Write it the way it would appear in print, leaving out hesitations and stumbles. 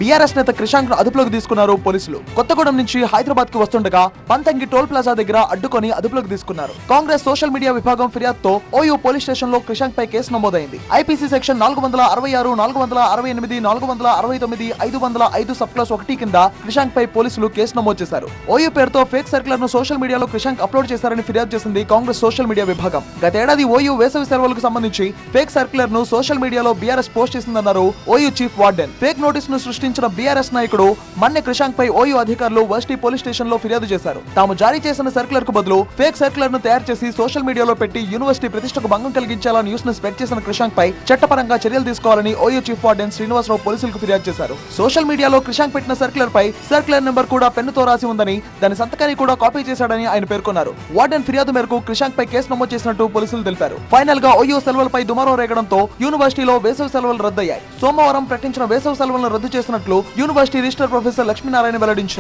BRS నేత క్రిషాంక్ ను అదుపులోకి తీసుకున్నారు పోలీసులు. కొత్తగూడెం నుంచి హైదరాబాద్ కి వస్తుండగా పంతంగి టోల్ ప్లాజా దగ్గర అడ్డుకొని అదుపులోకి తీసుకున్నారు. కాంగ్రెస్ సోషల్ మీడియా విభాగం ఫిర్యాదుతో ఓయూ పోలీస్ స్టేషన్ లో క్రిషాంక్ పై కేసు నమోదైంది. ఐపీసీ సెక్షన్ 466, 468, 469, 505 సబ్ క్లాస్ 1 కింద క్రిషాంక్ పై పోలీసులు కేసు నమోదు చేశారు. ఓయూ పేరుతో ఫేక్ సర్క్యులర్ ను సోషల్ మీడియాలో క్రిషాంక్ అప్లోడ్ చేశారని ఫిర్యాదు చేసింది కాంగ్రెస్ సోషల్ మీడియా విభాగం. గతేడాది ఓయూ వేసవి సెలవులకు సంబంధించి ఫేక్ సర్క్యులర్ ను సోషల్ మీడియాలో బీఆర్ఎస్ పోస్ట్ చేసిందన్నారు OU chief warden. Fake notice ను సృష్టించిన బీఆర్ఎస్ నాయకుడు మన్నె క్రిషాంక్ పై ఓయూ అధికారులు వర్సిటీ పోలీస్ స్టేషన్ లో ఫిర్యాదు చేశారు. తాము జారీ చేసిన సర్క్యులర్ కు బదులు ఫేక్ సర్క్యులర్ ను తయారు చేసి సోషల్ మీడియాలో పెట్టి యూనివర్సిటీ ప్రతిష్టకు భంగం కలిగించాలని న్యూస్ ను స్ప్రెడ్ చేసిన క్రిషాంక్ పై చట్టపరంగా చర్యలు తీసుకోవాలని ఓయూ చీఫ్ వార్డెన్ శ్రీనివాసరావు పోలీసులకు ఫిర్యాదు చేశారు. సోషల్ మీడియాలో క్రిషాంక్ పెట్టిన సర్క్యులర్ పై సర్క్యులర్ నెంబర్ కూడా పెన్నుతో రాసి ఉందని, దాని సంతకాన్ని కూడా కాపీ చేశాడని ఆయన పేర్కొన్నారు. వార్డెన్ ఫిర్యాదు మేరకు క్రిషాంక్ పై కేసు నమోదు చేసినట్టు పోలీసులు తెలిపారు. ఫైనల్ గా ఓయూ సెలవులపై దుమారం రేగడంతో యూనివర్సిటీలో వేసవి సెలవులు రద్దయ్యాయి. సోమవారం ప్రకటించిన వేసవి సెలవులను రద్దు చేసినట్లు యూనివర్సిటీ రిజిస్టర్ ప్రొఫెసర్ లక్ష్మీనారాయణ వెల్లడించారు.